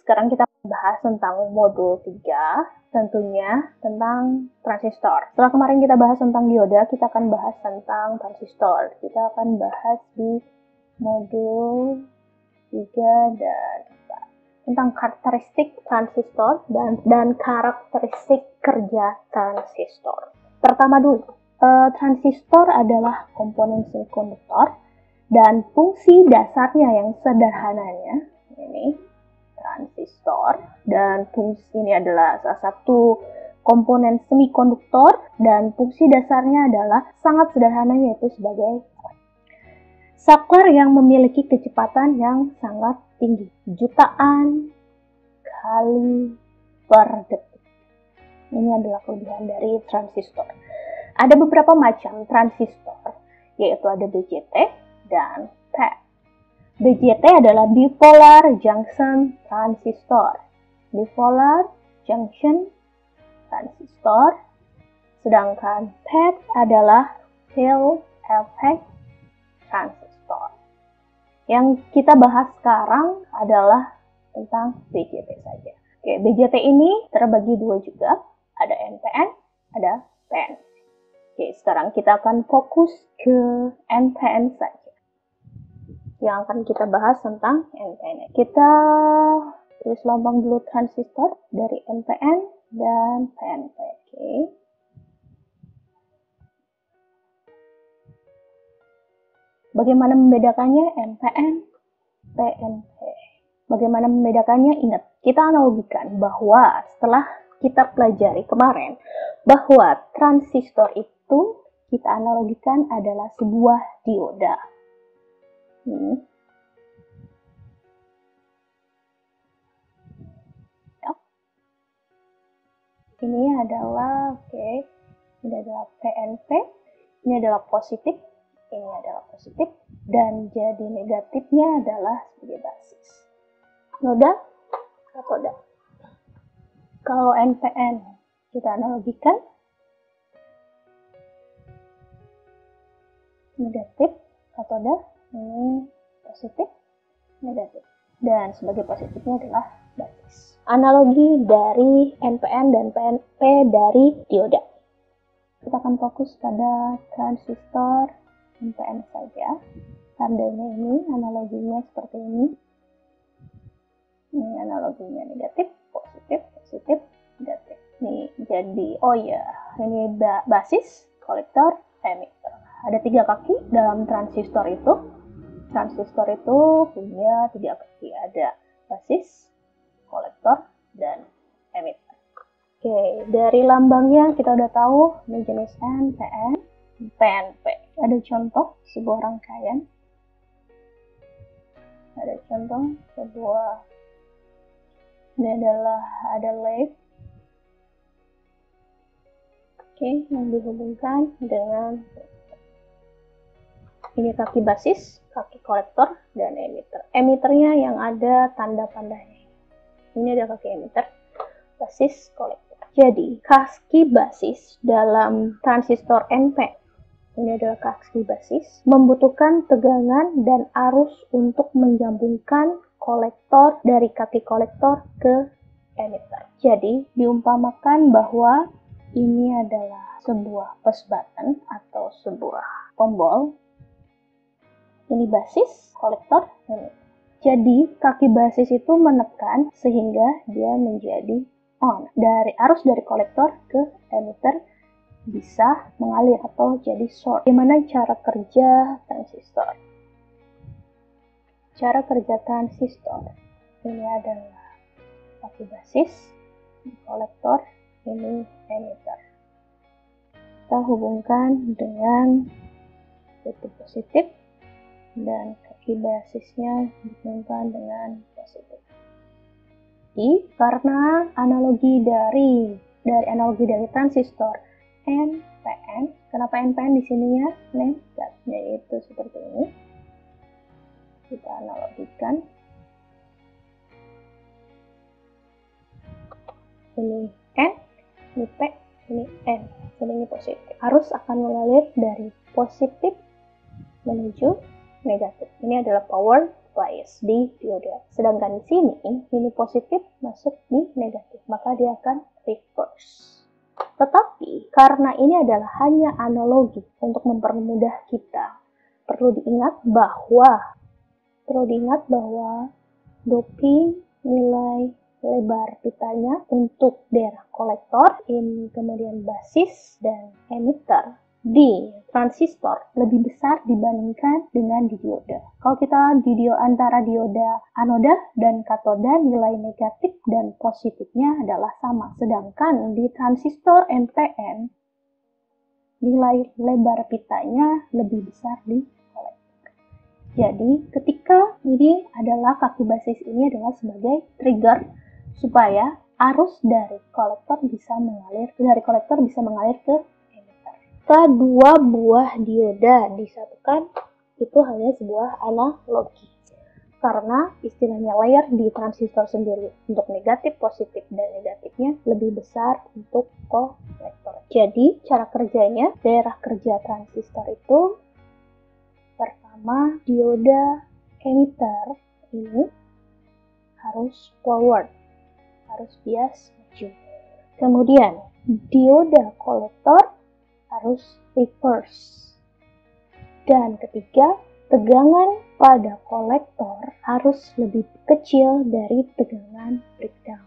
sekarang kita bahas tentang modul 3, tentunya tentang transistor. Setelah kemarin kita bahas tentang dioda, kita akan bahas tentang transistor. Kita akan bahas di modul 3 dan 4 tentang karakteristik transistor dan karakteristik kerja transistor. Pertama dulu, transistor adalah komponen semikonduktor dan fungsi dasarnya yang sederhananya ini transistor, dan fungsi ini adalah salah satu komponen semikonduktor dan fungsi dasarnya adalah sangat sederhana, yaitu sebagai saklar yang memiliki kecepatan yang sangat tinggi, jutaan kali per detik. Ini adalah kelebihan dari transistor. Ada beberapa macam transistor, yaitu ada BJT dan PET. BJT adalah bipolar junction transistor. Bipolar junction transistor. Sedangkan PET adalah field effect transistor. Yang kita bahas sekarang adalah tentang BJT saja. Oke, BJT ini terbagi dua juga. Ada NPN, ada PNP. Oke, sekarang kita akan fokus ke NPN saja. Yang akan kita bahas tentang NPN. Kita tulis lambang dulu transistor dari NPN dan PNP. Oke. Bagaimana membedakannya NPN, PNP? Bagaimana membedakannya? Ingat, kita analogikan bahwa setelah kita pelajari kemarin bahwa transistor itu kita analogikan adalah sebuah dioda. Ini adalah ini adalah PNP, ini adalah positif, ini adalah positif, dan jadi negatifnya adalah sebagai basis. Noda, katoda. Kalau NPN kita analogikan negatif, katoda, ini positif, negatif, dan sebagai positifnya adalah basis. Analogi dari NPN dan PNP dari dioda. Kita akan fokus pada transistor NPN saja. Tandanya ini, analoginya seperti ini. Ini analoginya negatif, positif, positif, negatif. Ini jadi, ini basis, kolektor, emitter. Ada 3 kaki dalam transistor itu. Transistor itu punya 3 kaki, ada basis, kolektor, dan emitter. Oke, dari lambangnya kita udah tahu ini jenis NPN, PNP. Ada contoh sebuah rangkaian. Ada contoh sebuah, ini adalah ada lab. Oke, yang dihubungkan dengan ini kaki basis, kaki kolektor, dan emitter. Emitternya yang ada tanda pandanya. Ini ada kaki emitter, basis, kolektor. Jadi, kaki basis dalam transistor NPN, ini adalah kaki basis, membutuhkan tegangan dan arus untuk menyambungkan kolektor dari kaki kolektor ke emitter. Jadi, diumpamakan bahwa ini adalah sebuah push button atau sebuah tombol. Ini basis, kolektor, emitter. Jadi, kaki basis itu menekan sehingga dia menjadi on. Arus dari kolektor ke emitter bisa mengalir atau jadi short. Bagaimana cara kerja transistor? Cara kerja transistor. Ini adalah kaki basis, kolektor, ini emitter. Kita hubungkan dengan titik positif dan kaki basisnya dihubungkan dengan positif. Jadi, karena analogi dari transistor NPN, kenapa NPN di sininya negatif, yaitu seperti ini. Kita analogikan. Ini N, ini P, ini N. Jadi ini positif. Arus akan mengalir dari positif menuju negatif. Ini adalah power place di dioda. Sedangkan di sini ini positif masuk di negatif, maka dia akan reverse. Tetapi karena ini adalah hanya analogi untuk mempermudah kita, perlu diingat bahwa doping nilai lebar pitanya untuk daerah kolektor, ini kemudian basis dan emitter di transistor lebih besar dibandingkan dengan di dioda. Kalau kita di antara dioda anoda dan katoda, nilai negatif dan positifnya adalah sama. Sedangkan di transistor NPN, nilai lebar pitanya lebih besar di kolektor. Jadi ketika ini adalah kaki basis ini adalah sebagai trigger supaya arus dari kolektor bisa mengalir ke emitter. Kedua buah dioda disatukan itu hanya sebuah analogi. Karena istilahnya layer di transistor sendiri untuk negatif, positif, dan negatifnya lebih besar untuk kolektor. Jadi cara kerjanya, daerah kerja transistor itu pertama dioda emitter ini harus forward, harus bias maju. Kemudian dioda kolektor harus reverse. Dan ketiga, tegangan pada kolektor harus lebih kecil dari tegangan breakdown.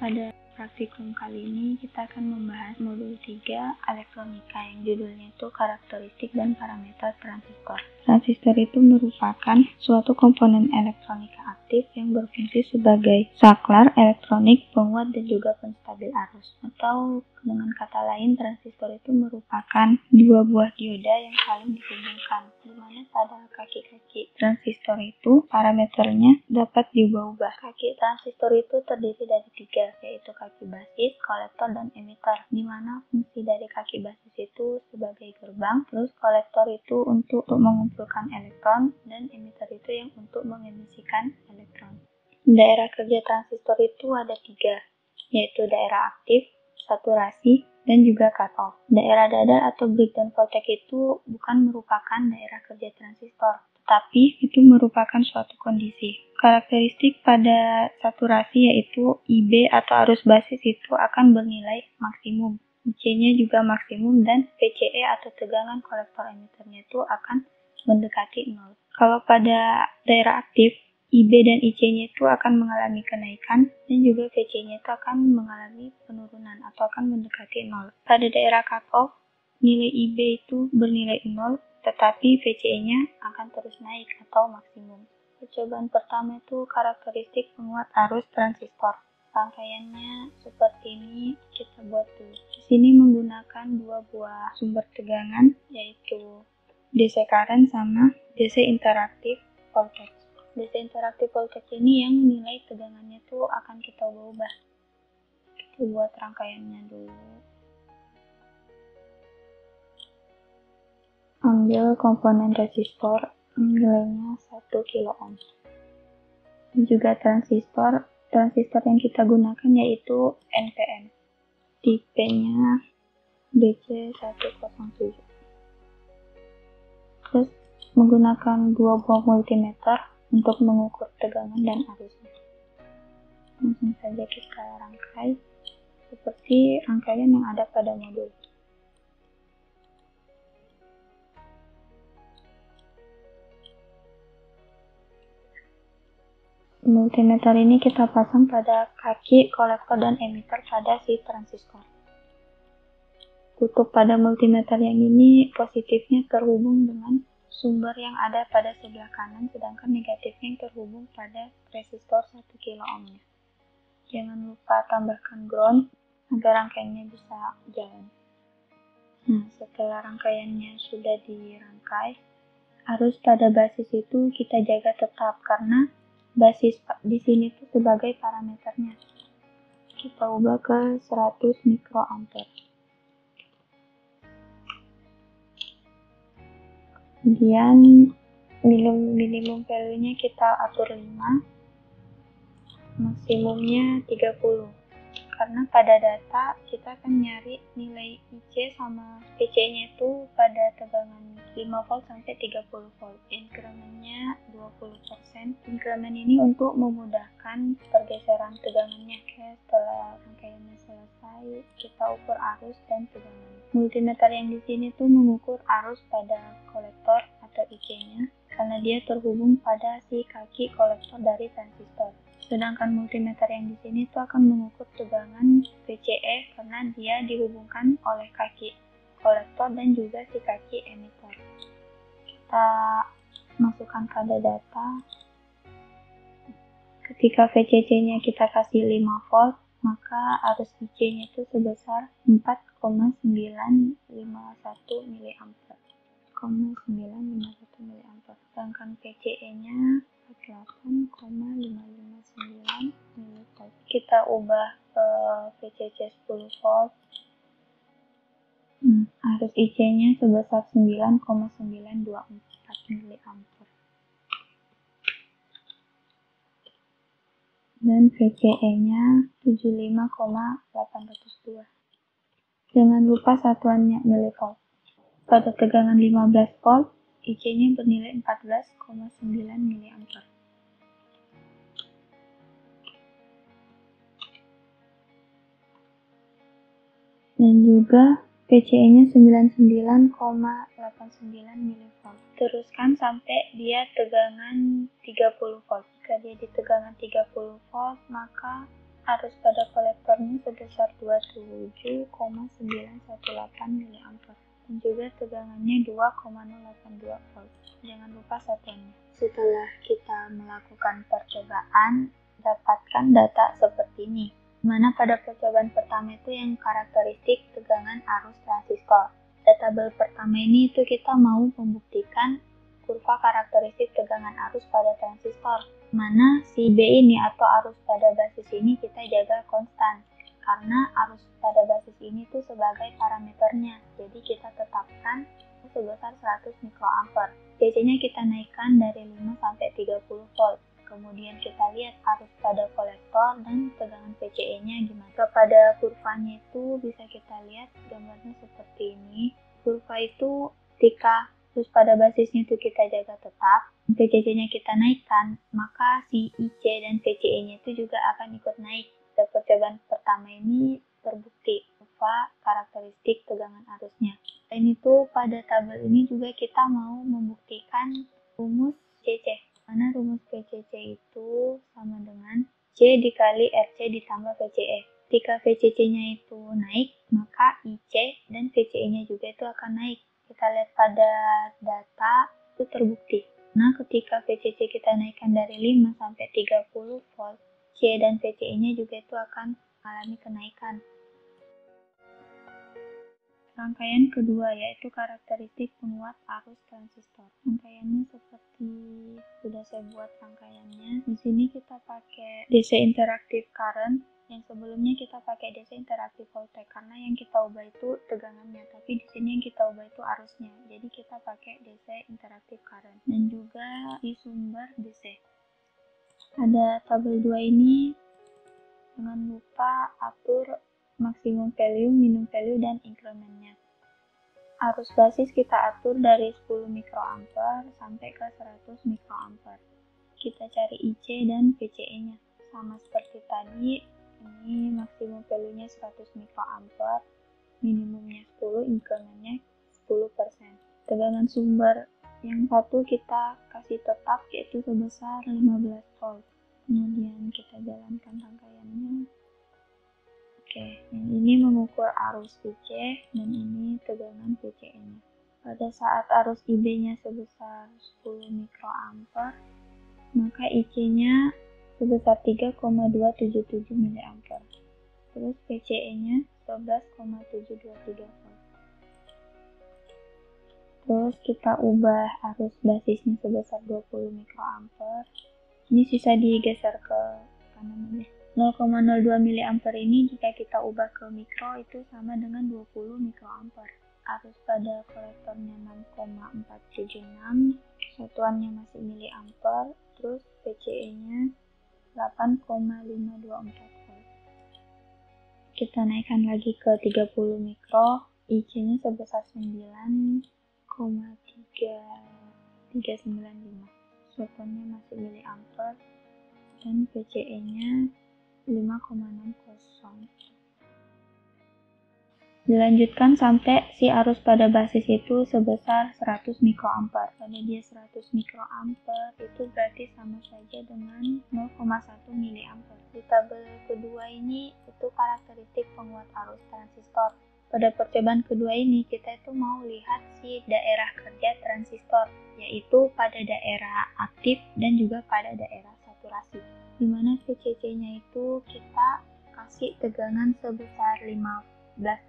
Pada praktikum kali ini kita akan membahas modul 3 elektronika yang judulnya itu karakteristik dan parameter transistor. Transistor itu merupakan suatu komponen elektronika aktif yang berfungsi sebagai saklar elektronik, penguat, dan juga penstabil arus. Atau dengan kata lain, transistor itu merupakan dua buah dioda yang saling dihubungkan, di mana pada kaki-kaki transistor itu parameternya dapat diubah-ubah. Kaki transistor itu terdiri dari 3, yaitu kaki basis, kolektor, dan emitter, di mana fungsi dari kaki basis itu sebagai gerbang, terus kolektor itu untuk mengumpulkan elektron, dan emitter itu yang untuk mengemisikan elektron. Daerah kerja transistor itu ada 3, yaitu daerah aktif, saturasi, dan juga cut-off. Daerah dadar atau breakdown voltage itu bukan merupakan daerah kerja transistor, tetapi itu merupakan suatu kondisi. Karakteristik pada saturasi yaitu IB atau arus basis itu akan bernilai maksimum. IC-nya juga maksimum dan VCE atau tegangan kolektor emitternya itu akan mendekati 0. Kalau pada daerah aktif, IB dan IC-nya itu akan mengalami kenaikan dan juga VC-nya itu akan mengalami penurunan atau akan mendekati 0. Pada daerah cut-off, nilai IB itu bernilai 0, tetapi VCE-nya akan terus naik atau maksimum. Percobaan pertama itu karakteristik penguat arus transistor. Rangkaiannya seperti ini kita buat dulu. Di sini menggunakan dua buah sumber tegangan, yaitu DC current sama DC interaktif voltage. DC interaktif voltage ini yang nilai tegangannya tuh akan kita ubah. Kita buat rangkaiannya dulu. Ambil komponen resistor, nilainya 1 kilo ohm. Juga transistor yang kita gunakan yaitu NPN. Tipenya BC107. Terus menggunakan dua buah multimeter untuk mengukur tegangan dan arusnya. Langsung saja kita rangkai seperti rangkaian yang ada pada modul. Multimeter ini kita pasang pada kaki kolektor dan emitter pada si transistor. Kutub pada multimeter yang ini positifnya terhubung dengan sumber yang ada pada sebelah kanan, sedangkan negatifnya yang terhubung pada resistor 1 kilo ohmnya. Jangan lupa tambahkan ground agar rangkaiannya bisa jalan. Nah, setelah rangkaiannya sudah dirangkai, arus pada basis itu kita jaga tetap karena basis di sini tuh sebagai parameternya. Kita ubah ke 100 mikroampere. Kemudian minimum value-nya kita atur 5, maksimumnya 30. karena pada data kita akan nyari nilai IC sama PC-nya itu pada tegangan 5 volt sampai 30 volt. Incrementnya 20%. Increment ini untuk memudahkan pergeseran tegangannya. Oke, setelah rangkaiannya selesai, kita ukur arus dan tegangan. Multimeter yang di sini tuh mengukur arus pada kolektor atau IC-nya karena dia terhubung pada si kaki kolektor dari transistor. Sedangkan multimeter yang di sini itu akan mengukur tegangan VCE karena dia dihubungkan oleh kaki kolektor dan juga si kaki emitter. Kita masukkan pada data. Ketika VCC-nya kita kasih 5 volt, maka arus IC-nya itu sebesar 4,951 mA. 4,951 mA. Sedangkan VCE-nya 8,559 mV. Kita ubah ke VCC 10 volt. Arus IC-nya sebesar 9,924 mA. Dan VCE-nya 75,802. Jangan lupa satuannya milivolt. Pada tegangan 15 volt, IC-nya bernilai 14,9 mA. Dan juga VCE-nya 99,89 mV. Teruskan sampai dia tegangan 30 volt. Jika dia di tegangan 30 volt, maka arus pada kolektornya sebesar 27,918 mA. Dan juga tegangannya 2,082 volt. Jangan lupa satuannya. Setelah kita melakukan percobaan, dapatkan data seperti ini. Mana pada percobaan pertama itu yang karakteristik tegangan arus transistor. Tabel pertama ini itu kita mau membuktikan kurva karakteristik tegangan arus pada transistor. Mana si B ini atau arus pada basis ini kita jaga konstan. Karena arus pada basis ini tuh sebagai parameternya. Jadi kita tetapkan sebesar 100 mikroampere. DC-nya kita naikkan dari 5 sampai 30 volt. Kemudian kita lihat arus pada kolektor dan tegangan VCE-nya gimana. Pada kurvanya itu bisa kita lihat gambarnya seperti ini. Kurva itu ketika arus pada basisnya itu kita jaga tetap, VCC-nya kita naikkan, maka si IC dan VCE-nya itu juga akan ikut naik. Pada percobaan pertama ini terbukti kurva karakteristik tegangan arusnya. Selain itu pada tabel ini juga kita mau membuktikan rumus CC. Mana rumus PCC itu sama dengan C dikali RC ditambah VCE. Ketika VCC-nya itu naik, maka IC dan VCE-nya juga itu akan naik. Kita lihat pada data itu terbukti. Nah, ketika VCC kita naikkan dari 5 sampai 30 volt, C dan VCE-nya juga itu akan mengalami kenaikan. Rangkaian kedua yaitu karakteristik penguat arus transistor. Rangkaiannya seperti sudah saya buat rangkaiannya. Di sini kita pakai DC interaktif current, yang sebelumnya kita pakai DC interaktif voltage karena yang kita ubah itu tegangannya, tapi di sini yang kita ubah itu arusnya. Jadi kita pakai DC interaktif current dan juga di sumber DC. Ada tabel 2 ini, jangan lupa atur maksimum value, minimum value, dan incrementnya. Arus basis kita atur dari 10 mikroampere sampai ke 100 mikroampere. Kita cari IC dan VCE-nya. Sama seperti tadi, ini maksimum value-nya 100 mikroampere, minimumnya 10, incrementnya 10%. Tegangan sumber yang satu kita kasih tetap yaitu sebesar 15 volt. Kemudian kita jalankan rangkaiannya. Oke, yang ini mengukur arus IC dan ini tegangan VCE-nya. Pada saat arus IB-nya sebesar 10 mikroampere, maka IC-nya sebesar 3,277 mA. Terus VCE-nya 11,723 volt. Terus kita ubah arus basisnya sebesar 20 mikroampere. Ini sisa digeser ke kanan aja. 0,02 mA ini jika kita ubah ke mikro itu sama dengan 20 mikroampere. Arus pada kolektornya 6,476, satuannya masih miliampere, terus VCE-nya 8,524 volt. kita naikkan lagi ke 30 mikro, IC-nya sebesar 9,3395. Satuannya masih miliampere dan VCE-nya 5,60. Dilanjutkan sampai si arus pada basis itu sebesar 100 mikroampere. Pada dia 100 mikroampere itu berarti sama saja dengan 0,1 miliampere. Di tabel kedua ini itu karakteristik penguat arus transistor. Pada percobaan kedua ini kita itu mau lihat si daerah kerja transistor, yaitu pada daerah aktif dan juga pada daerah saturasi. Di mana VCC-nya itu kita kasih tegangan sebesar 15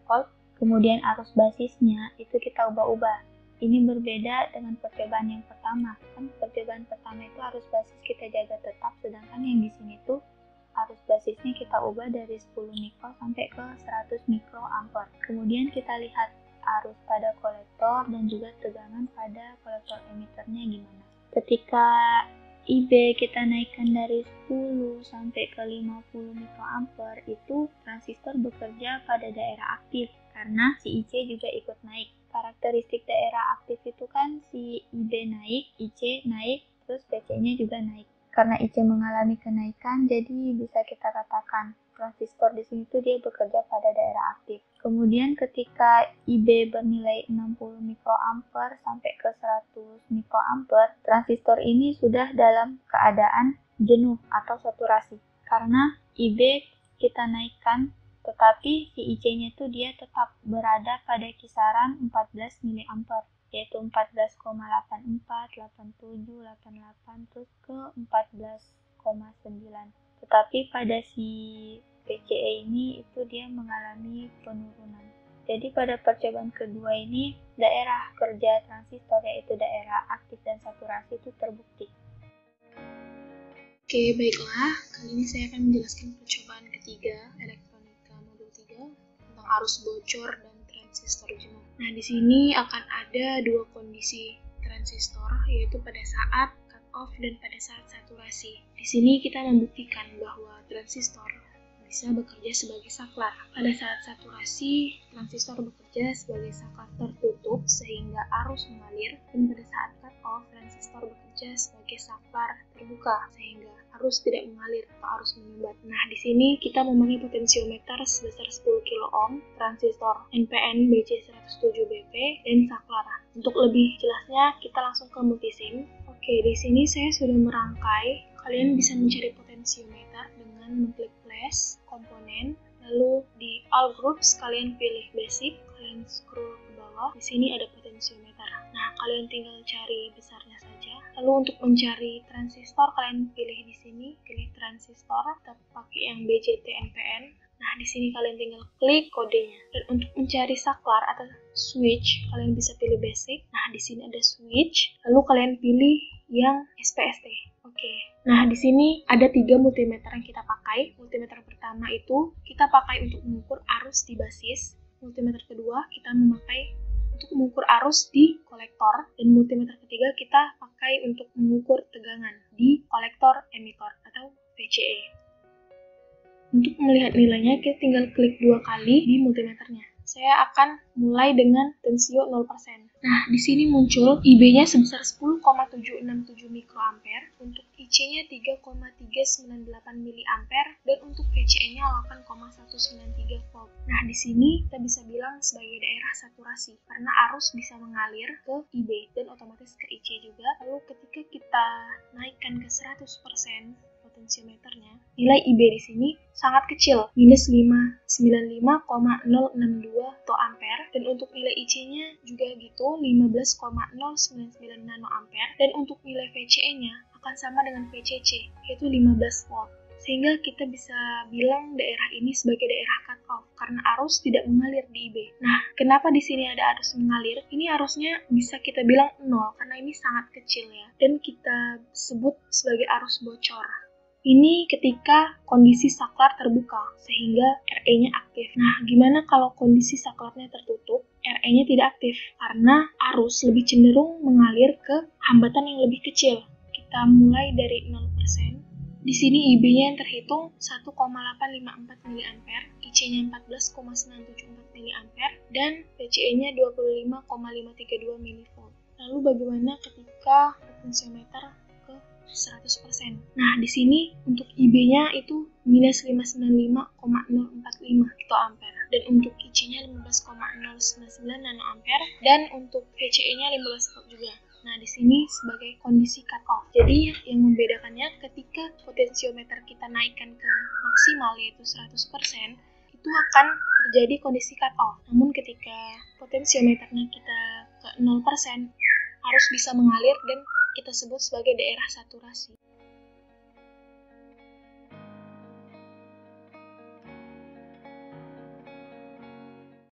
volt, kemudian arus basisnya itu kita ubah-ubah. Ini berbeda dengan percobaan yang pertama. Kan percobaan pertama itu arus basis kita jaga tetap, sedangkan yang di sini tuh arus basisnya kita ubah dari 10 mikro sampai ke 100 mikroampere. Kemudian kita lihat arus pada kolektor dan juga tegangan pada kolektor emiternya gimana. Ketika IB kita naikkan dari 10 sampai ke 50 mikroampere, itu transistor bekerja pada daerah aktif karena si IC juga ikut naik. Karakteristik daerah aktif itu kan si IB naik, IC naik, terus VC-nya juga naik. Karena IC mengalami kenaikan, jadi bisa kita katakan transistor di sini tuh dia bekerja pada daerah aktif. Kemudian ketika IB bernilai 60 mikroampere sampai ke 100 mikroampere, transistor ini sudah dalam keadaan jenuh atau saturasi. Karena IB kita naikkan, tetapi si IC-nya tuh dia tetap berada pada kisaran 14 miliampere, yaitu 14,84, 87, 88, terus ke 14,9. Tetapi pada si VCE ini itu dia mengalami penurunan. Jadi pada percobaan kedua ini daerah kerja transistor yaitu daerah aktif dan saturasi itu terbukti. Oke, baiklah. Kali ini saya akan menjelaskan percobaan ketiga elektronika modul 3 tentang arus bocor dan transistor jenuh. Nah, di sini akan ada dua kondisi transistor, yaitu pada saat cut off dan pada saat saturasi. Di sini kita membuktikan bahwa transistor bisa bekerja sebagai saklar. Pada saat saturasi, transistor bekerja sebagai saklar tertutup sehingga arus mengalir, dan pada saat cut off, transistor bekerja sebagai saklar terbuka sehingga arus tidak mengalir atau arus menyumbat. Nah, di sini kita memakai potensiometer sebesar 10 kilo ohm, transistor NPN BC107BP, dan saklar. Untuk lebih jelasnya, kita langsung ke multisim. Oke, di sini saya sudah merangkai. Kalian bisa mencari potensiometer dengan mengklik plus, komponen, lalu di all groups kalian pilih basic, kalian scroll ke bawah. Di sini ada potensiometer. Nah, kalian tinggal cari besarnya saja. Lalu untuk mencari transistor, kalian pilih di sini, pilih transistor, kita pakai yang BJT NPN. Nah, di sini kalian tinggal klik kodenya. Dan untuk mencari saklar atau switch, kalian bisa pilih basic. Nah, di sini ada switch, lalu kalian pilih yang SPST. Oke. Nah, di sini ada 3 multimeter yang kita pakai. Multimeter pertama itu kita pakai untuk mengukur arus di basis. Multimeter kedua kita memakai untuk mengukur arus di kolektor, dan multimeter ketiga kita pakai untuk mengukur tegangan di kolektor emitor atau VCE. Untuk melihat nilainya, kita tinggal klik 2 kali di multimeternya. Saya akan mulai dengan tensio 0%. Nah, di sini muncul IB-nya sebesar 10,767 mikroampere, untuk IC-nya 3,398 miliampere, dan untuk VCE-nya 8,193 volt. Nah, di sini kita bisa bilang sebagai daerah saturasi, karena arus bisa mengalir ke IB dan otomatis ke IC juga. Lalu ketika kita naikkan ke 100%, potensiometernya, nilai IB di sini sangat kecil, minus 595,062 ampere, dan untuk nilai IC-nya juga gitu, 15,099 nanoampere, dan untuk nilai VCE-nya akan sama dengan VCC, yaitu 15 volt. Sehingga kita bisa bilang daerah ini sebagai daerah cut off, karena arus tidak mengalir di IB. Nah, kenapa di sini ada arus mengalir? Ini arusnya bisa kita bilang 0, karena ini sangat kecil ya, dan kita sebut sebagai arus bocor. Ini ketika kondisi saklar terbuka, sehingga RE-nya aktif. Nah, gimana kalau kondisi saklarnya tertutup, RE-nya tidak aktif? Karena arus lebih cenderung mengalir ke hambatan yang lebih kecil. Kita mulai dari 0%. Di sini IB-nya yang terhitung 1,854 mA, IC-nya 14,974 mA, dan PCE-nya 25,532 mV. Lalu bagaimana ketika potensiometer ke 100%? Nah, di sini untuk IB-nya itu minus 595,045 kA, dan untuk IC-nya 15,099 nanoampere, dan untuk PCE-nya 15 volt juga. Nah, di sini sebagai kondisi cut-off. Jadi, yang membedakannya ketika potensiometer kita naikkan ke maksimal, yaitu 100%, itu akan terjadi kondisi cut-off. Namun, ketika potensiometernya kita ke 0%, harus bisa mengalir dan kita sebut sebagai daerah saturasi.